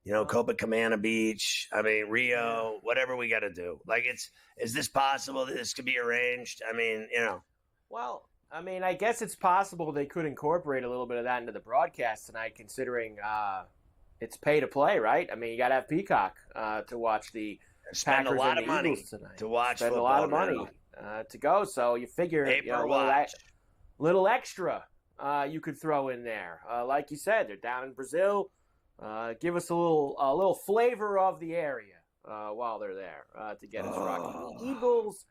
Copacabana Beach, Rio, whatever we got to do. Like, is this possible that this could be arranged? Well, I guess it's possible they could incorporate a little bit of that into the broadcast tonight, considering it's pay to play, right? You got to have Peacock to watch the spend Packers a lot and of the money Eagles tonight. to watch spend football a lot of now. money to go. So you figure little extra you could throw in there. Like you said, they're down in Brazil. Give us a little flavor of the area while they're there to get us rocking. The Eagles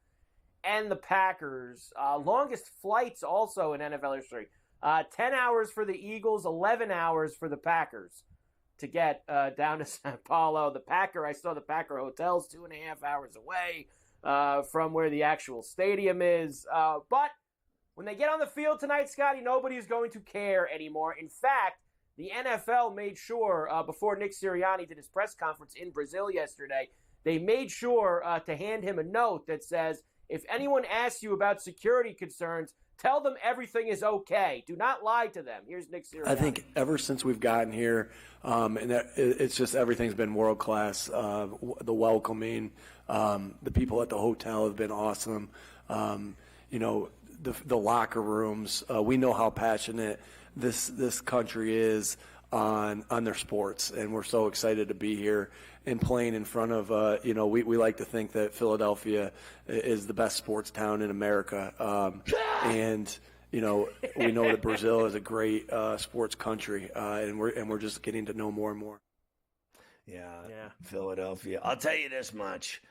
and the Packers, longest flights also in NFL history. 10 hours for the Eagles, 11 hours for the Packers to get down to Sao Paulo. I saw the Packer hotels 2.5 hours away from where the actual stadium is. But when they get on the field tonight, Scotty, nobody's going to care anymore. In fact, the NFL made sure, before Nick Sirianni did his press conference in Brazil yesterday, they made sure to hand him a note that says, if anyone asks you about security concerns, tell them everything is okay. Do not lie to them. Here's Nick Sirianni. I think ever since we've gotten here, it's just everything's been world class. The welcoming, the people at the hotel have been awesome. The locker rooms. We know how passionate this country is on their sports, and we're so excited to be here and playing in front of we like to think that Philadelphia is the best sports town in America, and we know that Brazil is a great sports country, and we're just getting to know more and more. Yeah. Philadelphia. I'll tell you this much.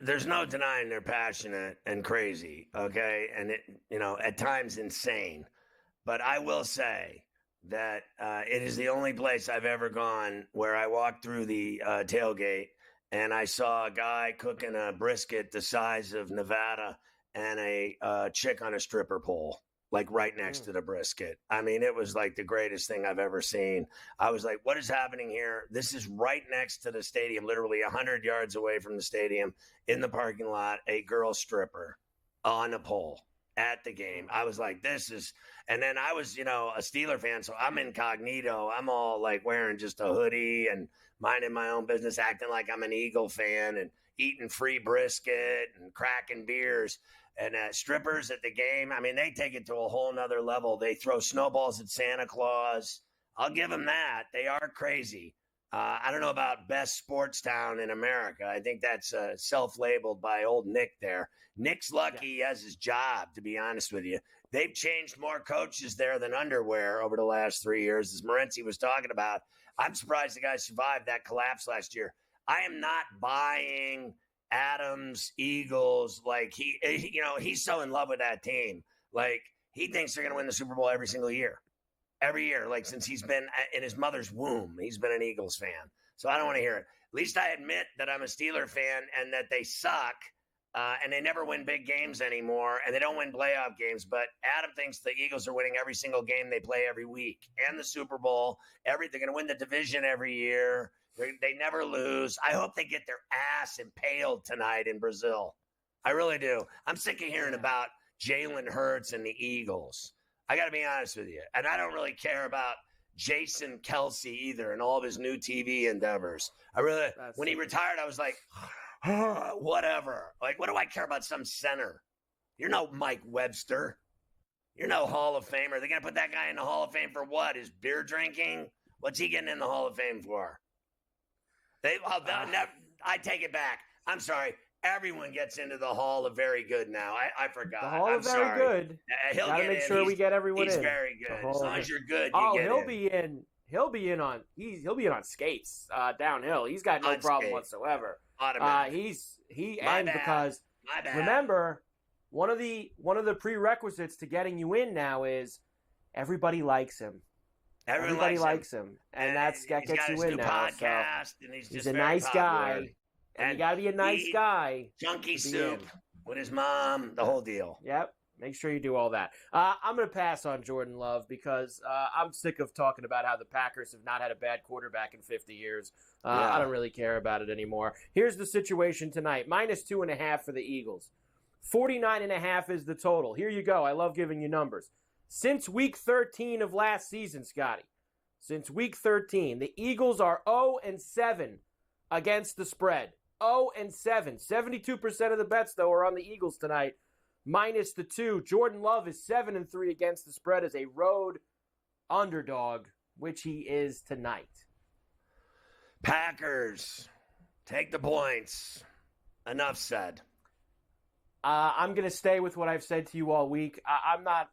There's no denying they're passionate and crazy, okay? And at times insane. But I will say that it is the only place I've ever gone where I walked through the tailgate and I saw a guy cooking a brisket the size of Nevada and a chick on a stripper pole, like right next to the brisket. It was like the greatest thing I've ever seen. I was like, what is happening here? This is right next to the stadium, literally 100 yards away from the stadium in the parking lot, a girl stripper on a pole. at the game. I was like, this is, and then I was, a Steeler fan, so I'm incognito. I'm all like wearing just a hoodie and minding my own business, acting like I'm an Eagle fan and eating free brisket and cracking beers. And strippers at the game, I mean, they take it to a whole nother level. They throw snowballs at Santa Claus. I'll give them that. They are crazy. I don't know about best sports town in America. I think that's self-labeled by old Nick there. Nick's lucky he has his job, to be honest with you. They've changed more coaches there than underwear over the last 3 years, as Morency was talking about. I'm surprised the guy survived that collapse last year. I am not buying Adams, Eagles, like he's so in love with that team. Like he thinks they're going to win the Super Bowl every single year. Every year, like since he's been in his mother's womb, he's been an Eagles fan. So I don't want to hear it. At least I admit that I'm a Steeler fan and that they suck and they never win big games anymore and they don't win playoff games. But Adam thinks the Eagles are winning every single game they play every week and the Super Bowl. They're going to win the division every year. They never lose. I hope they get their ass impaled tonight in Brazil. I really do. I'm sick of hearing about Jalen Hurts and the Eagles. I got to be honest with you. And I don't really care about Jason Kelsey either and all of his new TV endeavors. When he retired, I was like, whatever. Like, what do I care about some center? You're no Mike Webster. You're no Hall of Famer. They're going to put that guy in the Hall of Fame for what? His beer drinking? What's he getting in the Hall of Fame for? I take it back. I'm sorry. Everyone gets into the Hall of Very Good now. I forgot. The Hall I'm of Very sorry. Good. He'll gotta get make in. sure we get everyone he's in. He's very good. As long as you're good, he'll be in. He'll be in on skates downhill. He's got no problem whatsoever. Because remember, one of the prerequisites to getting you in now is everybody likes him. Everybody likes him, and that gets you in now. Podcast, and he's a nice guy, and you got to be a nice guy. Junkie soup with his mom, the whole deal. Yep. Make sure you do all that. I'm going to pass on Jordan Love because I'm sick of talking about how the Packers have not had a bad quarterback in 50 years. I don't really care about it anymore. Here's the situation tonight. -2.5 for the Eagles. 49.5 is the total. Here you go. I love giving you numbers. Since week 13 of last season, Scotty, since week 13, the Eagles are 0-7 against the spread. 0-7. 72% of the bets, though, are on the Eagles tonight. -2. Jordan Love is 7-3 against the spread as a road underdog, which he is tonight. Packers, take the points. Enough said. I'm going to stay with what I've said to you all week. I'm not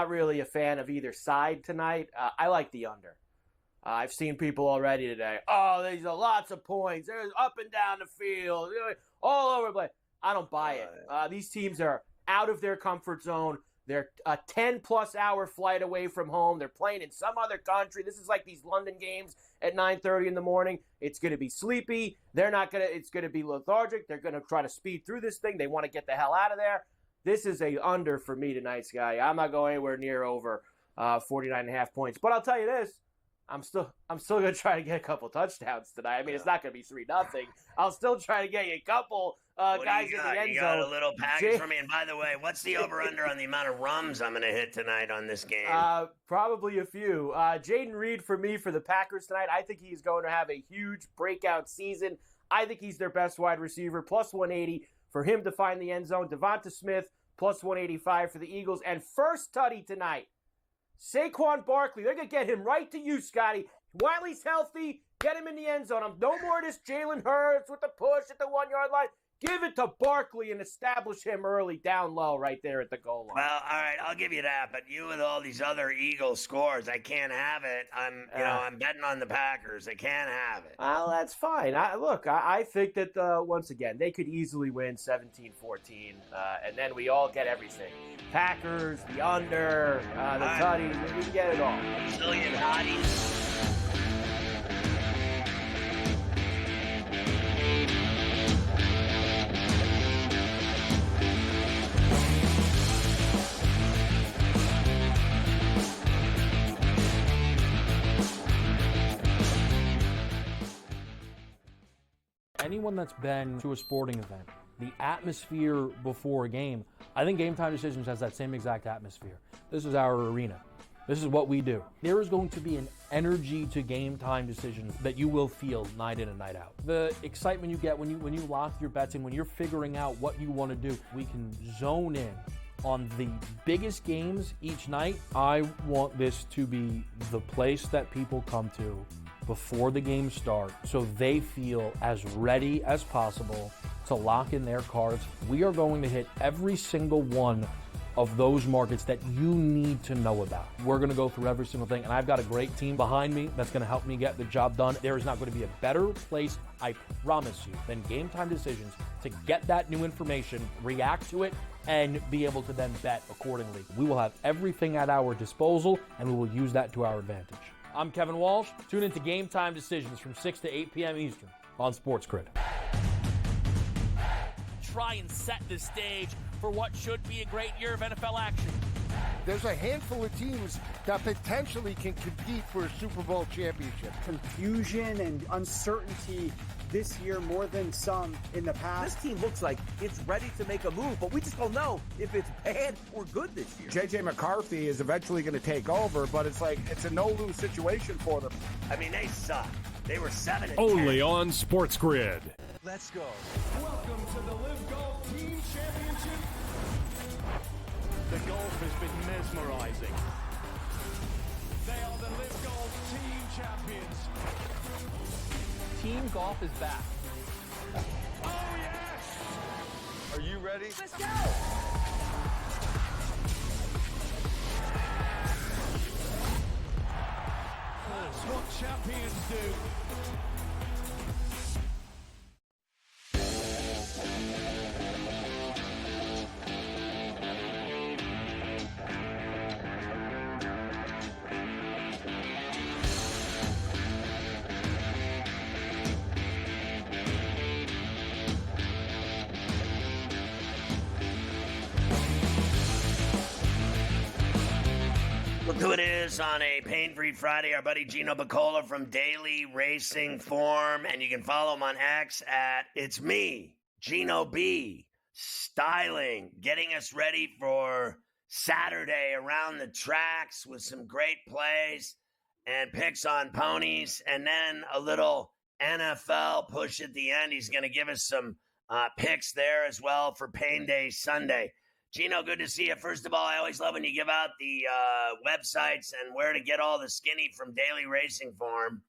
really a fan of either side tonight. I like the under. I've seen people already today. Oh, there's lots of points. There's up and down the field, all over the place. I don't buy it. These teams are out of their comfort zone. They're a 10-plus hour flight away from home. They're playing in some other country. This is like these London games at 9:30 in the morning. It's going to be sleepy. It's going to be lethargic. They're going to try to speed through this thing. They want to get the hell out of there. This is a under for me tonight, Scotty. I'm not going anywhere near over 49.5 points. But I'll tell you this. I'm still going to try to get a couple touchdowns tonight. I mean, it's not going to be 3-0. I'll still try to get you a couple guys in the end zone. You got a little package for me. And by the way, what's the over-under on the amount of rums I'm going to hit tonight on this game? Probably a few. Jaden Reed for me for the Packers tonight. I think he's going to have a huge breakout season. I think he's their best wide receiver, +180 for him to find the end zone. Devonta Smith, +185 for the Eagles. And first tutty tonight, Saquon Barkley. They're going to get him right to you, Scotty. While he's healthy, get him in the end zone. No more of this Jalen Hurts with the push at the 1-yard line. Give it to Barkley and establish him early down low right there at the goal line. Well, all right, I'll give you that. But you with all these other Eagles scores, I can't have it. I'm betting on the Packers. I can't have it. Well, that's fine. I think that, once again, they could easily win 17-14, and then we all get everything. Packers, the under, the tutties, we can get it all. Brazilian hotties. Anyone that's been to a sporting event, the atmosphere before a game, I think Game Time Decisions has that same exact atmosphere. This is our arena. This is what we do. There is going to be an energy to Game Time Decisions that you will feel night in and night out. The excitement you get when you lock your bets in, when you're figuring out what you want to do, we can zone in on the biggest games each night. I want this to be the place that people come to before the games start so they feel as ready as possible to lock in their cards. We are going to hit every single one of those markets that you need to know about. We're going to go through every single thing, and I've got a great team behind me that's going to help me get the job done. There is not going to be a better place, I promise you, than Game Time Decisions to get that new information, react to it, and be able to then bet accordingly. We will have everything at our disposal, and we will use that to our advantage. I'm Kevin Walsh. Tune into Game Time Decisions from 6 to 8 p.m. Eastern on SportsGrid. Try and set the stage for what should be a great year of NFL action. There's a handful of teams that potentially can compete for a Super Bowl championship. Confusion and uncertainty this year more than some in the past. This team looks like it's ready to make a move, but we just don't know if it's bad or good this year. J.J. McCarthy is eventually going to take over, but it's a no-lose situation for them. I mean, they suck. They were 7-10. Only on SportsGrid. Let's go. Welcome to the Live Golf Team Championship. The golf has been mesmerizing. They are the Live Golf Team Champions. Team golf is back. Oh, yes! Are you ready? Let's go! That's what champions do. Look who it is on a pain-free Friday. Our buddy Gino Bacola from Daily Racing Form. And you can follow him on X at It's Me, Gino B, styling, getting us ready for Saturday around the tracks with some great plays and picks on ponies. And then a little NFL push at the end. He's going to give us some picks there as well for Pain Day Sunday. Gino, good to see you. First of all, I always love when you give out the websites and where to get all the skinny from Daily Racing Form.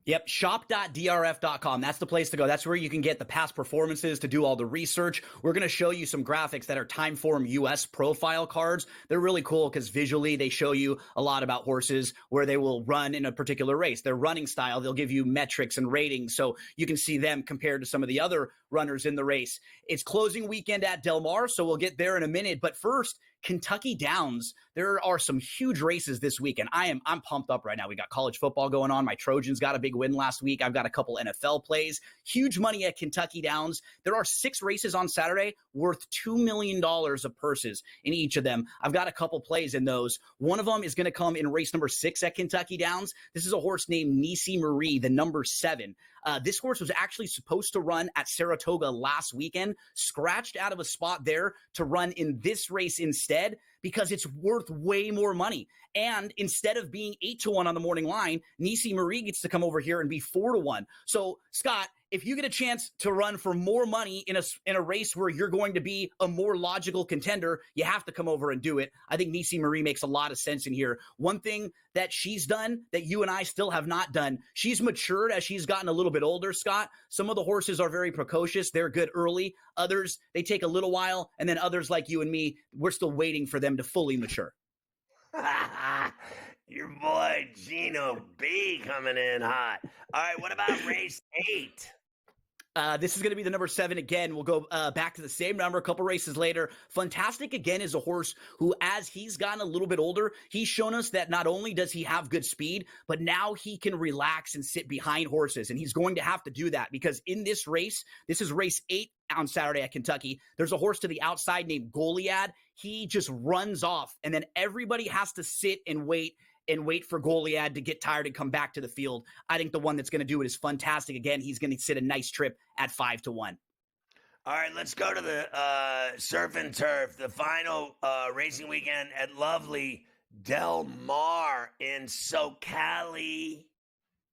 Yep, shop.drf.com. That's the place to go. That's where you can get the past performances to do all the research. We're going to show you some graphics that are Timeform US profile cards. They're really cool because visually they show you a lot about horses, where they will run in a particular race, their running style. They'll give you metrics and ratings so you can see them compared to some of the other runners in the race. It's closing weekend at Del Mar, so we'll get there in a minute. But first, Kentucky Downs. There are some huge races this weekend. I'm pumped up right now. We got college football going on. My Trojans got a big win last week. I've got a couple NFL plays. Huge money at Kentucky Downs. There are 6 races on Saturday worth $2 million of purses in each of them. I've got a couple plays in those. One of them is going to come in race number 6 at Kentucky Downs. This is a horse named Nisi Marie, the number 7. This horse was actually supposed to run at Saratoga last weekend, scratched out of a spot there to run in this race instead because it's worth way more money. And instead of being 8-1 on the morning line, Nisi Marie gets to come over here and be 4-1. So, Scott, if you get a chance to run for more money in a race where you're going to be a more logical contender, you have to come over and do it. I think Nisi Marie makes a lot of sense in here. One thing that she's done that you and I still have not done, she's matured as she's gotten a little bit older, Scott. Some of the horses are very precocious. They're good early. Others, they take a little while. And then others like you and me, we're still waiting for them to fully mature. Your boy Gino B coming in hot. All right, what about race 8? This is going to be the number 7 again. We'll go back to the same number a couple races later. Fantastic again is a horse who, as he's gotten a little bit older, he's shown us that not only does he have good speed, but now he can relax and sit behind horses. And he's going to have to do that because in this race, this is race 8 on Saturday at Kentucky. There's a horse to the outside named Goliad. He just runs off, and then everybody has to sit and wait for Goliad to get tired and come back to the field. I think the one that's going to do it is fantastic. Again, he's going to sit a nice trip at 5-1. All right, let's go to the surf and turf, the final racing weekend at lovely Del Mar in SoCali.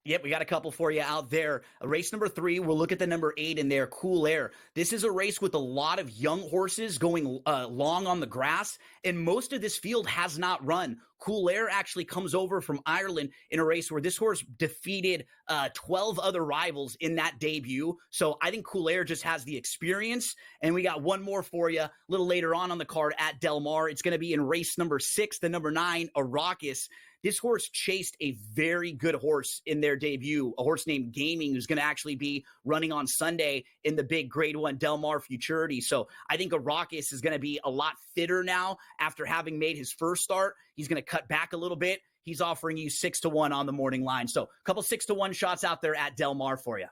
Yep, we got a couple for you out there. Race number 3, we'll look at the number 8 in there, Cool Air. This is a race with a lot of young horses going long on the grass, and most of this field has not run. Cool Air actually comes over from Ireland in a race where this horse defeated 12 other rivals in that debut. So I think Cool Air just has the experience. And we got one more for you a little later on the card at Del Mar. It's going to be in race number 6, the number 9, Arrakis. This horse chased a very good horse in their debut, a horse named Gaming, who's going to actually be running on Sunday in the big Grade 1 Del Mar Futurity. So I think Arrakis is going to be a lot fitter now after having made his first start. He's going to cut back a little bit. He's offering you 6-1 on the morning line. So a couple 6-1 shots out there at Del Mar for you.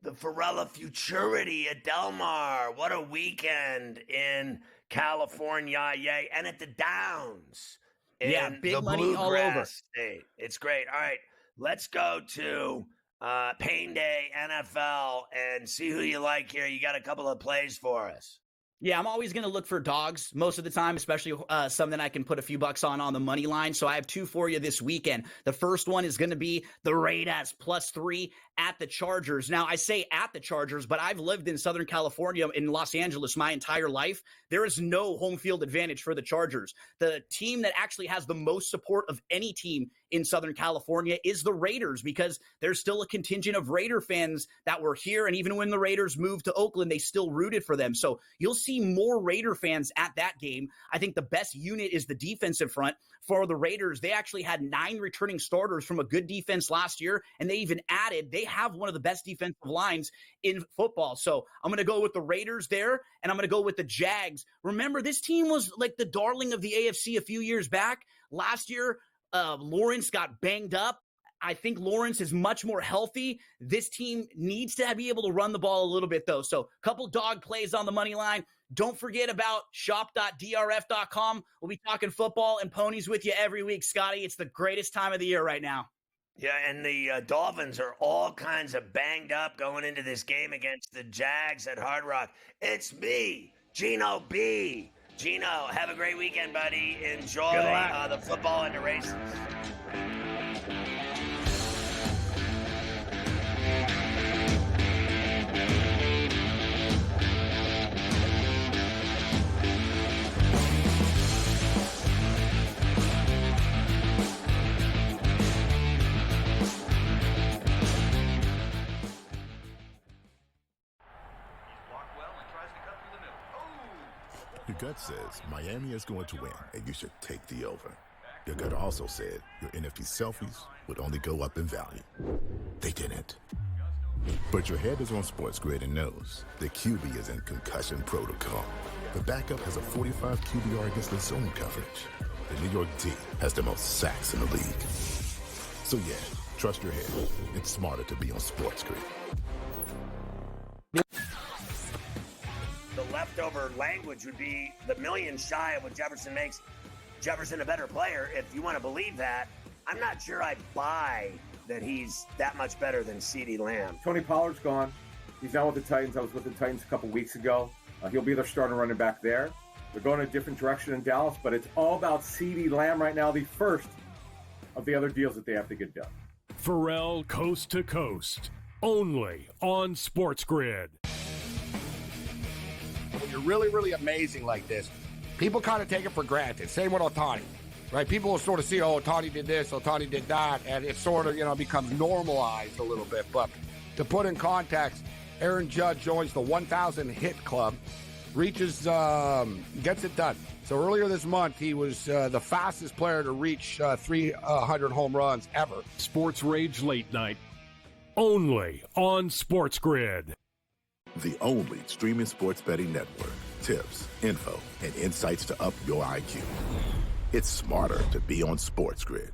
The Ferralla Futurity at Del Mar. What a weekend in California, yay. And at the Downs. Yeah, big money all over. State. It's great. All right, let's go to Pain Day NFL and see who you like here. You got a couple of plays for us. Yeah, I'm always going to look for dogs most of the time, especially some that I can put a few bucks on the money line. So I have 2 for you this weekend. The first one is going to be the Raiders +3 at the Chargers. Now, I say at the Chargers, but I've lived in Southern California, in Los Angeles, my entire life. There is no home field advantage for the Chargers. The team that actually has the most support of any team in Southern California is the Raiders, because there's still a contingent of Raider fans that were here. And even when the Raiders moved to Oakland, they still rooted for them. So you'll see more Raider fans at that game. I think the best unit is the defensive front for the Raiders. They actually had 9 returning starters from a good defense last year. And they even added, they have one of the best defensive lines in football. So I'm going to go with the Raiders there, and I'm going to go with the Jags. Remember, this team was like the darling of the AFC a few years back. Last year, Lawrence got banged up. I think Lawrence is much more healthy. This team needs to be able to run the ball a little bit, though. So a couple dog plays on the money line. Don't forget about shop.drf.com. We'll be talking football and ponies with you every week, Scotty. It's the greatest time of the year right now. Yeah, and the Dolphins are all kinds of banged up going into this game against the Jags at Hard Rock. It's me, Gino B. Gino, have a great weekend, buddy. Enjoy the football and the races. Your gut says Miami is going to win, and you should take the over. Your gut also said your NFT selfies would only go up in value. They didn't. But your head is on SportsGrid and knows the QB is in concussion protocol. The backup has a 45 QBR against the zone coverage. The New York D has the most sacks in the league. So yeah, trust your head. It's smarter to be on SportsGrid. The leftover language would be the million shy of what Jefferson makes Jefferson a better player. If you want to believe that, I'm not sure I buy that he's that much better than CeeDee Lamb. Tony Pollard's gone. He's now with the Titans. I was with the Titans a couple weeks ago. He'll be their starting running back there. They're going a different direction in Dallas, but it's all about CeeDee Lamb right now, the first of the other deals that they have to get done. Ferrall Coast to Coast, only on SportsGrid. When you're really, really amazing like this, people kind of take it for granted. Same with Ohtani, right? People will sort of see, oh, Ohtani did this, Ohtani did that, and it sort of, becomes normalized a little bit. But to put in context, Aaron Judge joins the 1,000 hit club, reaches, gets it done. So earlier this month, he was the fastest player to reach 300 home runs ever. Sports Rage Late Night, only on SportsGrid. The only streaming sports betting network. Tips, info, and insights to up your IQ. It's smarter to be on SportsGrid.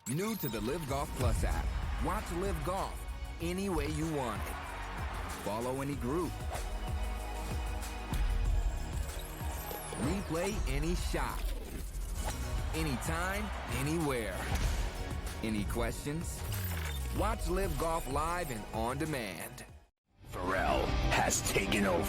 New to the Live Golf Plus app. Watch Live Golf any way you want it. Follow any group. Replay any shot. Anytime, anywhere. Any questions? Watch Live Golf live and on demand. Ferrall has taken over.